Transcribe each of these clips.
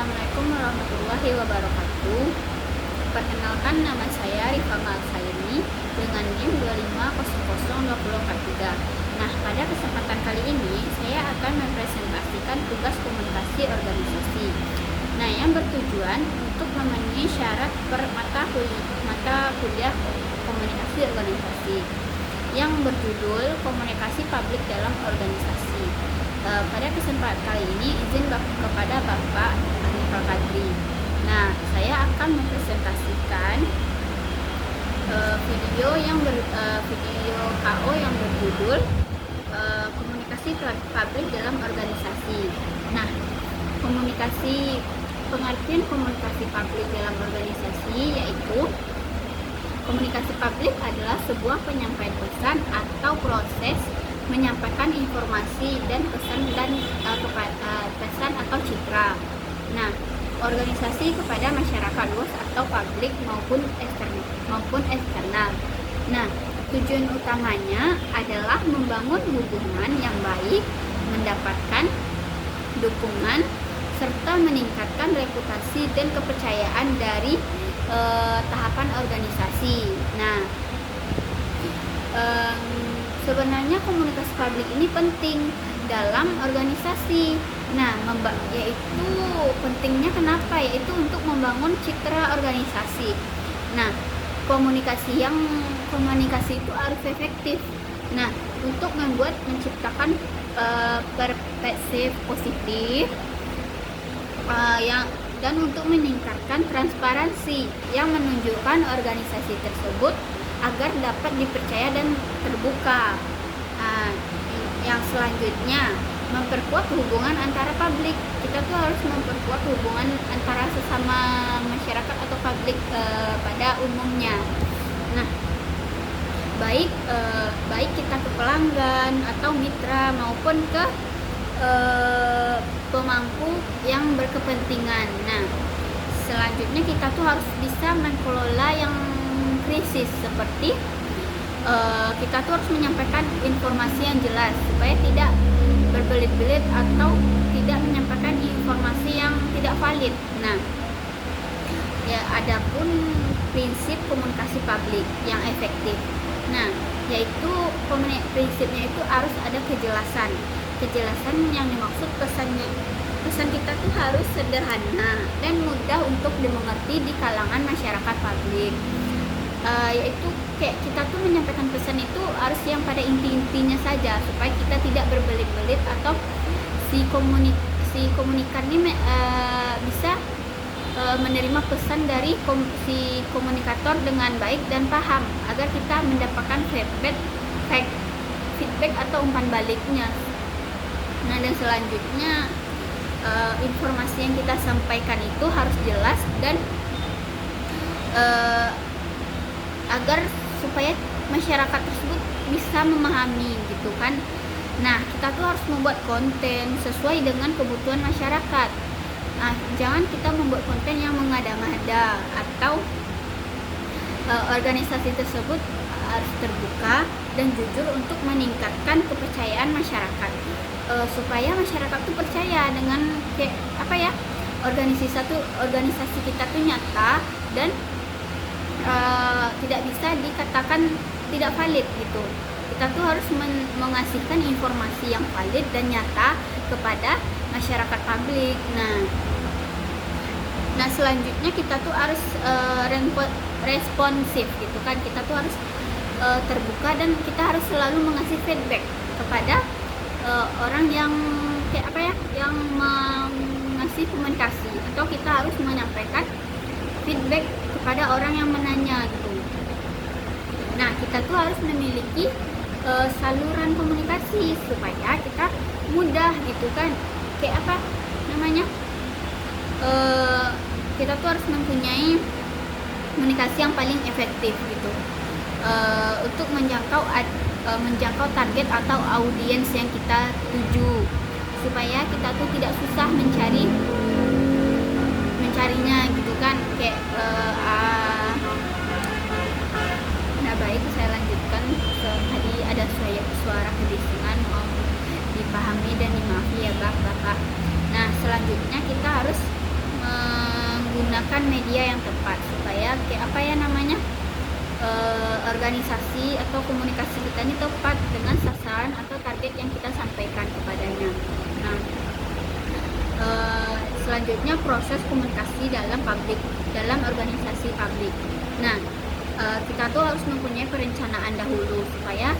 Assalamualaikum warahmatullahi wabarakatuh. Perkenalkan, nama saya Rifa Malsaini dengan NIM 2500243. Nah, pada kesempatan kali ini saya akan mempresentasikan tugas komunikasi organisasi. Nah, yang bertujuan untuk memenuhi syarat per mata kuliah komunikasi organisasi yang berjudul Komunikasi Publik dalam Organisasi. Pada kesempatan kali ini izin kepada Bapak Anifal Kadri. Nah, saya akan mempresentasikan video KO yang berjudul Komunikasi Publik dalam Organisasi. Nah, pengertian komunikasi publik dalam organisasi yaitu komunikasi publik adalah sebuah penyampaian pesan atau proses menyampaikan informasi dan pesan pesan atau citra. Nah, organisasi kepada masyarakat luas atau publik maupun eksternal. Nah, tujuan utamanya adalah membangun hubungan yang baik, mendapatkan dukungan, serta meningkatkan reputasi dan kepercayaan dari tahapan organisasi. Nah, sebenarnya komunikasi publik ini penting dalam organisasi. Nah, yaitu pentingnya kenapa? Yaitu untuk membangun citra organisasi. Nah, komunikasi itu harus efektif. Nah, untuk menciptakan perspektif positif dan untuk meningkatkan transparansi yang menunjukkan organisasi tersebut agar dapat dipercaya dan terbuka. Yang selanjutnya, memperkuat hubungan antara publik. Kita tuh harus memperkuat hubungan antara sesama masyarakat atau publik pada umumnya. Nah, baik kita ke pelanggan atau mitra maupun ke pemangku yang berkepentingan. Nah, selanjutnya kita tuh harus bisa mengelola yang krisis, seperti kita tuh harus menyampaikan informasi yang jelas supaya tidak berbelit-belit atau tidak menyampaikan informasi yang tidak valid. Nah, ya, adapun prinsip komunikasi publik yang efektif. Nah, yaitu prinsipnya itu harus ada kejelasan yang dimaksud pesan kita tuh harus sederhana dan mudah untuk dimengerti di kalangan masyarakat publik. Yaitu kayak kita tuh menyampaikan pesan itu harus yang pada inti-intinya saja supaya kita tidak berbelit-belit atau si komunikan ini bisa menerima pesan dari si komunikator dengan baik dan paham agar kita mendapatkan feedback atau umpan baliknya. Nah, dan selanjutnya informasi yang kita sampaikan itu harus jelas dan agar supaya masyarakat tersebut bisa memahami gitu kan. Nah, kita tuh harus membuat konten sesuai dengan kebutuhan masyarakat. Nah, jangan kita membuat konten yang mengada-ngada atau organisasi tersebut harus terbuka dan jujur untuk meningkatkan kepercayaan masyarakat. Supaya masyarakat tuh percaya dengan organisasi kita tuh nyata dan tidak bisa dikatakan tidak valid gitu. Kita tuh harus mengasihkan informasi yang valid dan nyata kepada masyarakat publik. Nah, selanjutnya kita tuh harus responsif gitu kan. Kita tuh harus terbuka dan kita harus selalu mengasih feedback kepada orang yang yang mengasih komunikasi, atau kita harus menyampaikan feedback kepada orang yang menanya gitu. Nah, kita tuh harus memiliki saluran komunikasi supaya kita mudah gitu kan. Kita tuh harus mempunyai komunikasi yang paling efektif gitu untuk menjangkau target atau audiens yang kita tuju, supaya kita tuh tidak susah mencarinya gitu kan. Nah, baik, saya lanjutkan. Tadi ada suara kebisingan, mohon dipahami dan dimaafi ya Bapak. Nah, selanjutnya kita harus media yang tepat, supaya kayak apa ya namanya, organisasi atau komunikasi kita ini tepat dengan sasaran atau target yang kita sampaikan kepadanya. Nah, selanjutnya proses komunikasi dalam organisasi publik. Nah, kita tuh harus mempunyai perencanaan dahulu supaya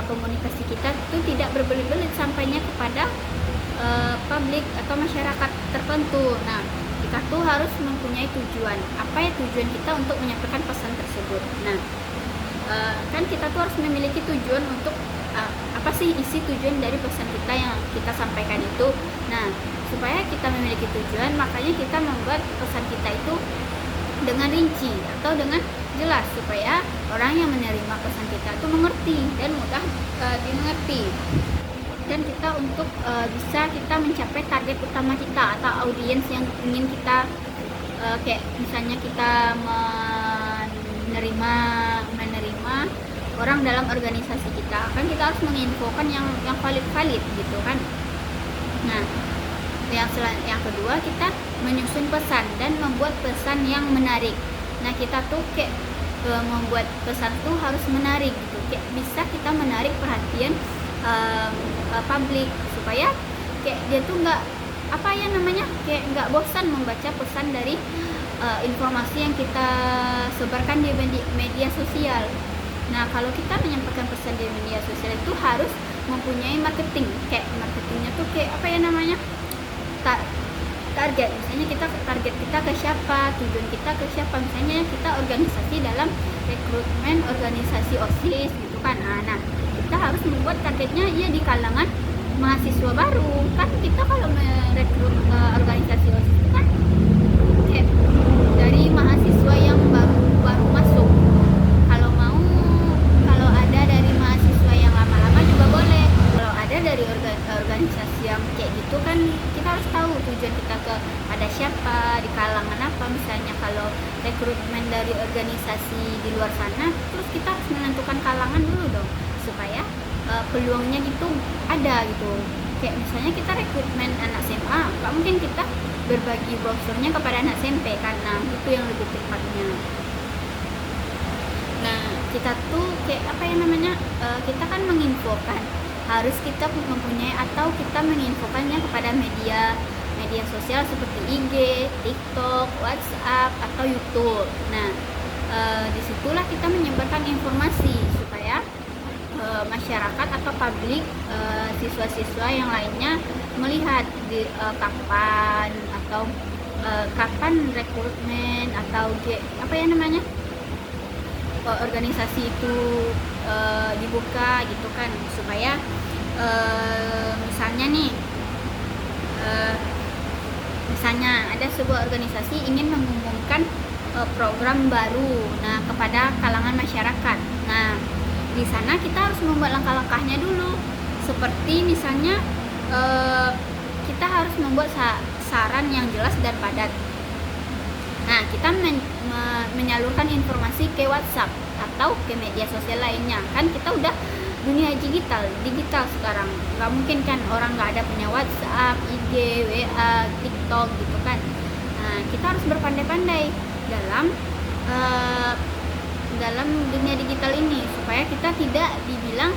komunikasi kita tuh tidak berbelit-belit sampainya kepada publik atau masyarakat tertentu. Nah, kita tuh harus mempunyai tujuan. Apa ya tujuan kita untuk menyampaikan pesan tersebut? Nah, kan kita tuh harus memiliki tujuan untuk apa sih isi tujuan dari pesan kita yang kita sampaikan itu. Nah, supaya kita memiliki tujuan, makanya kita membuat pesan kita itu dengan rinci atau dengan jelas, supaya orang yang menerima pesan kita itu mengerti dan mudah dimengerti, dan kita untuk bisa kita mencapai target utama kita atau audiens yang ingin kita kayak misalnya kita menerima orang dalam organisasi kita, kan kita harus menginfokan yang valid gitu kan. Nah, yang kedua, kita menyusun pesan dan membuat pesan yang menarik. Nah, kita tuh kayak membuat pesan tuh harus menarik gitu, kayak bisa kita menarik perhatian publik, supaya kayak dia tuh nggak apa ya namanya, kayak nggak bosan membaca pesan dari informasi yang kita sebarkan di media sosial. Nah, kalau kita menyampaikan pesan di media sosial itu harus mempunyai marketing. Kayak marketingnya tuh kayak apa ya namanya, target. Misalnya target kita ke siapa, tujuan kita ke siapa. Misalnya kita organisasi dalam rekrutmen organisasi OSIS gitu kan. Nah, kita harus membuat targetnya ya di kalangan mahasiswa baru. Kan kita kalau merekrut organisasi OSIS itu kan kayak dari mahasiswa yang baru masuk. Kalau ada dari mahasiswa yang lama-lama juga boleh. Kalau ada dari organisasi yang kayak gitu kan, kita harus tahu tujuan kita ke ada siapa, di kalangan apa. Misalnya kalau rekrutmen dari organisasi di luar sana, terus kita harus menentukan kalangan dulu dong, supaya peluangnya gitu ada gitu. Kayak misalnya kita rekrutmen anak SMA, nggak mungkin kita berbagi brosurnya kepada anak SMP, karena itu yang lebih tepatnya. Nah, kita tuh kayak apa ya namanya, kita kan menginfokan, harus kita mempunyai atau kita menginfokannya kepada media sosial seperti IG, TikTok, WhatsApp atau YouTube. Nah, disitulah kita menyebarkan informasi supaya masyarakat atau publik, siswa-siswa yang lainnya melihat di kapan rekrutmen atau apa ya namanya, organisasi itu dibuka gitu kan, supaya misalnya ada sebuah organisasi ingin mengumumkan program baru kepada kalangan masyarakat. Nah, di sana kita harus membuat langkah-langkahnya dulu, seperti misalnya kita harus membuat saran yang jelas dan padat. Nah, kita menyalurkan informasi ke WhatsApp atau ke media sosial lainnya. Kan kita udah dunia digital sekarang. Nggak mungkin kan orang nggak ada punya WhatsApp, IG, WA, TikTok gitu kan. Nah, kita harus berpandai-pandai dalam dunia digital ini, supaya kita tidak dibilang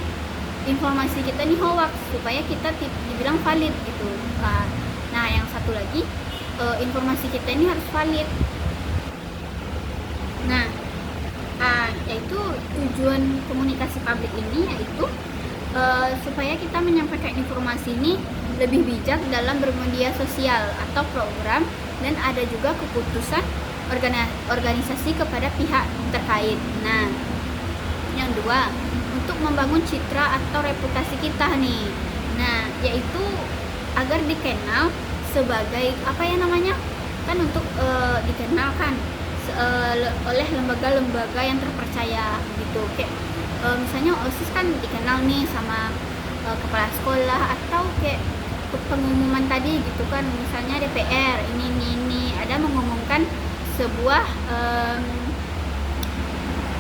informasi kita ini hoax, supaya kita dibilang valid gitu. Nah, yang satu lagi, informasi kita ini harus valid. Nah, yaitu tujuan komunikasi publik ini yaitu supaya kita menyampaikan informasi ini lebih bijak dalam bermedia sosial atau program, dan ada juga keputusan organisasi kepada pihak terkait. Nah, yang dua, untuk membangun citra atau reputasi kita nih. Nah, yaitu agar dikenal sebagai apa ya namanya, kan untuk dikenalkan oleh lembaga-lembaga yang terpercaya gitu. Kayak misalnya OSIS kan dikenal nih sama kepala sekolah, atau kayak pengumuman tadi gitu kan, misalnya DPR ini ada mengumumkan sebuah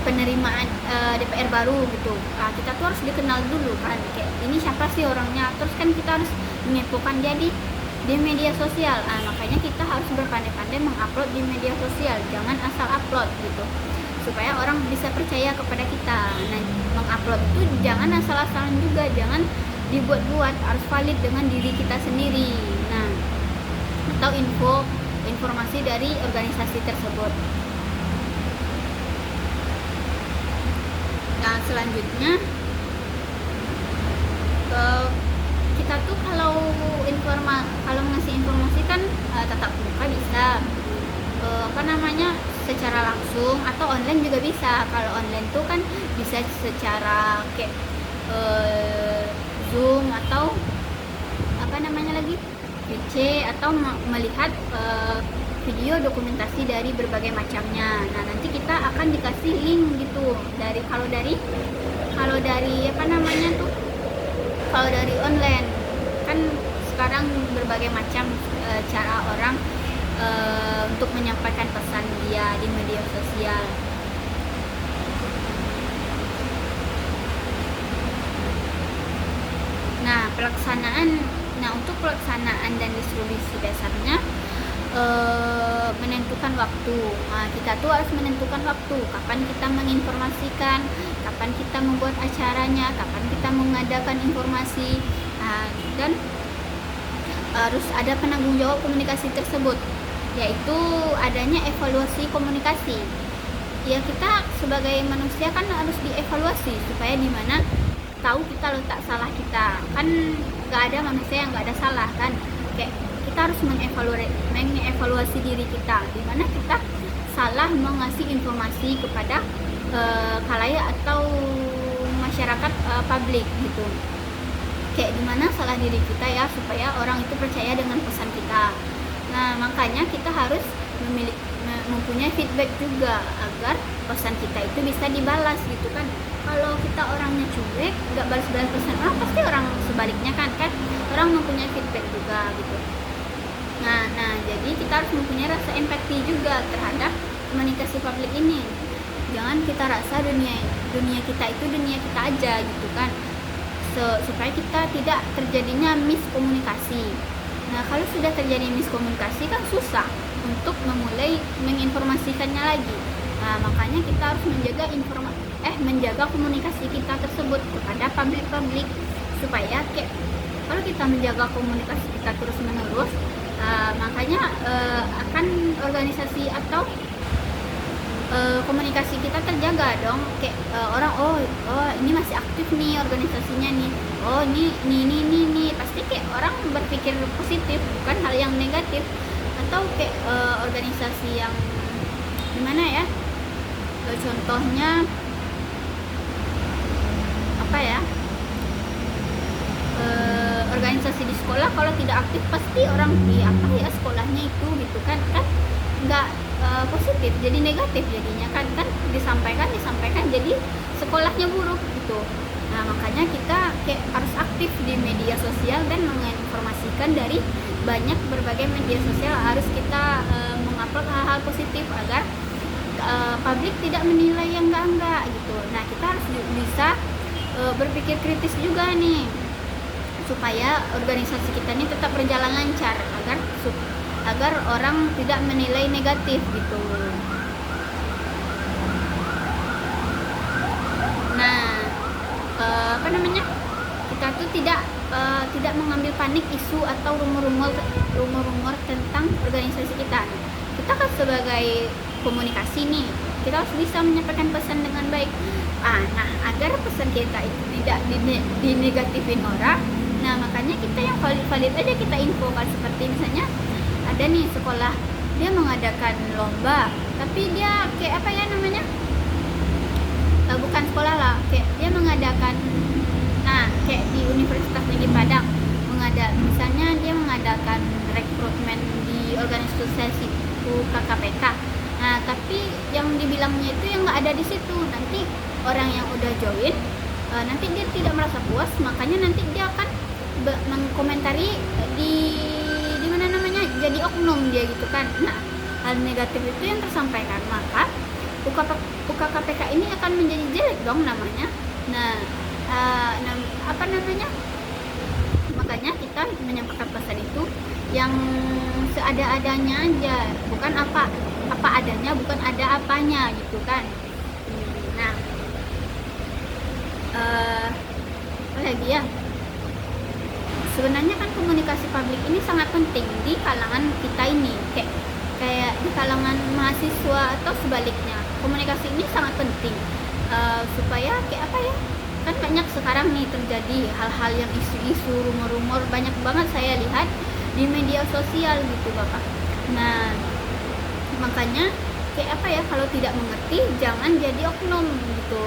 penerimaan DPR baru gitu. Kita tuh harus dikenal dulu kan, kayak ini siapa sih orangnya, terus kan kita harus menginfokan dia di di media sosial. Makanya kita harus berpandai-pandai mengupload di media sosial, jangan asal upload gitu, supaya orang bisa percaya kepada kita. Nah, mengupload itu jangan asal-asalan juga, jangan dibuat-buat, harus valid dengan diri kita sendiri. Nah, atau informasi dari organisasi tersebut. Nah, selanjutnya kita tuh kalau ngasih informasi kan tatap muka bisa, secara langsung atau online juga bisa. Kalau online tuh kan bisa secara kayak Zoom atau PC, atau melihat video dokumentasi dari berbagai macamnya. Nah, nanti kita akan dikasih link gitu kalau dari online kan sekarang berbagai macam cara orang untuk menyampaikan pesan dia di media sosial. Nah, untuk pelaksanaan dan distribusi dasarnya menentukan waktu. Kita tuh harus menentukan waktu, kapan kita menginformasikan, kapan kita membuat acaranya, kapan kita mengadakan informasi, dan harus ada penanggung jawab komunikasi tersebut, yaitu adanya evaluasi komunikasi. Ya, kita sebagai manusia kan harus dievaluasi supaya dimana tahu kita letak salah kita. Kan nggak ada manusia yang nggak ada salah kan, kayak kita harus mengevaluasi diri kita, dimana kita salah mengasih informasi kepada khalayak atau masyarakat publik gitu, kayak dimana salah diri kita ya, supaya orang itu percaya dengan pesan kita. Nah, makanya kita harus mempunyai feedback juga agar pesan kita itu bisa dibalas gitu kan. Kalau kita orangnya cuek, nggak balas-balas pesan orang, pasti orang sebaliknya kan orang mempunyai feedback juga gitu. Nah, jadi kita harus mempunyai rasa empati juga terhadap komunikasi publik ini. Jangan kita rasa dunia kita itu dunia kita aja gitu kan, supaya kita tidak terjadinya miskomunikasi. Nah, kalau sudah terjadi miskomunikasi kan susah untuk memulai menginformasikannya lagi. Nah, makanya kita harus menjaga komunikasi kita tersebut kepada publik, supaya kalau kita menjaga komunikasi kita terus menerus, makanya akan organisasi atau komunikasi kita terjaga dong. Orang ini masih aktif nih organisasinya nih, ini pasti orang berpikir positif, bukan hal yang negatif. Atau organisasi yang gimana ya, contohnya organisasi di sekolah kalau tidak aktif pasti orang sekolahnya itu gitu kan nggak positif, jadi negatif jadinya kan disampaikan jadi sekolahnya buruk gitu. Nah, makanya kita harus aktif di media sosial dan menginformasikan dari berbagai media sosial. Harus kita mengupload hal-hal positif agar publik tidak menilai yang enggak gitu. Nah, kita harus bisa berpikir kritis juga nih, supaya organisasi kita ini tetap berjalan lancar agar orang tidak menilai negatif gitu. Nah, kita tuh tidak mengambil panik isu atau rumor tentang organisasi kita. Kita kan sebagai komunikasi nih, kita harus bisa menyampaikan pesan dengan baik. Nah, agar pesan kita itu tidak dinegatifin orang, nah makanya kita yang valid aja kita infokan. Seperti misalnya ada nih sekolah, dia mengadakan lomba, tapi dia bukan sekolah lah, dia mengadakan, di Universitas Negeri Padang misalnya dia mengadakan rekrutmen di organisasi KKPK. Nah, tapi yang dibilangnya itu yang nggak ada di situ. Nanti orang yang udah join, nanti dia tidak merasa puas, makanya nanti dia akan mengkomentari jadi oknum dia gitu kan. Nah, hal negatif itu yang tersampaikan, maka UKKPK ini akan menjadi jelek dong namanya. Nah, makanya kita menyampaikan pesan itu yang seada-adanya aja, bukan apa adanya, bukan ada apanya gitu kan. Nah, apa lagi ya, sebenarnya kan komunikasi publik ini sangat penting di kalangan kita ini, kayak di kalangan mahasiswa atau sebaliknya. Komunikasi ini sangat penting, supaya kayak apa ya, kan banyak sekarang nih terjadi hal-hal yang isu-isu, rumor-rumor, banyak banget saya lihat di media sosial gitu Bapak. Nah, makanya kayak apa ya, kalau tidak mengerti jangan jadi oknum gitu,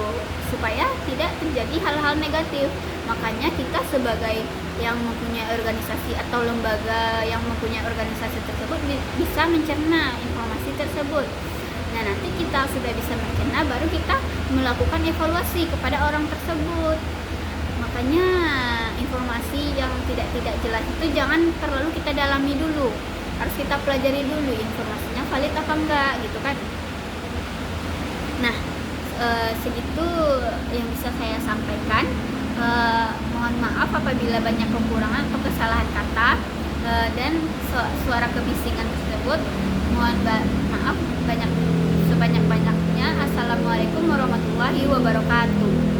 supaya tidak terjadi hal-hal negatif. Makanya kita sebagai yang mempunyai organisasi atau lembaga yang mempunyai organisasi tersebut bisa mencerna informasi tersebut. Nah, nanti kita sudah bisa mencerna, baru kita melakukan evaluasi kepada orang tersebut. Makanya informasi yang tidak jelas itu jangan terlalu kita dalami dulu, harus kita pelajari dulu informasinya valid apa enggak gitu kan. Nah, segitu yang bisa saya sampaikan. Mohon maaf apabila banyak kekurangan atau kesalahan kata, dan suara kebisingan tersebut. Mohon maaf sebanyak-banyaknya. Assalamualaikum warahmatullahi wabarakatuh.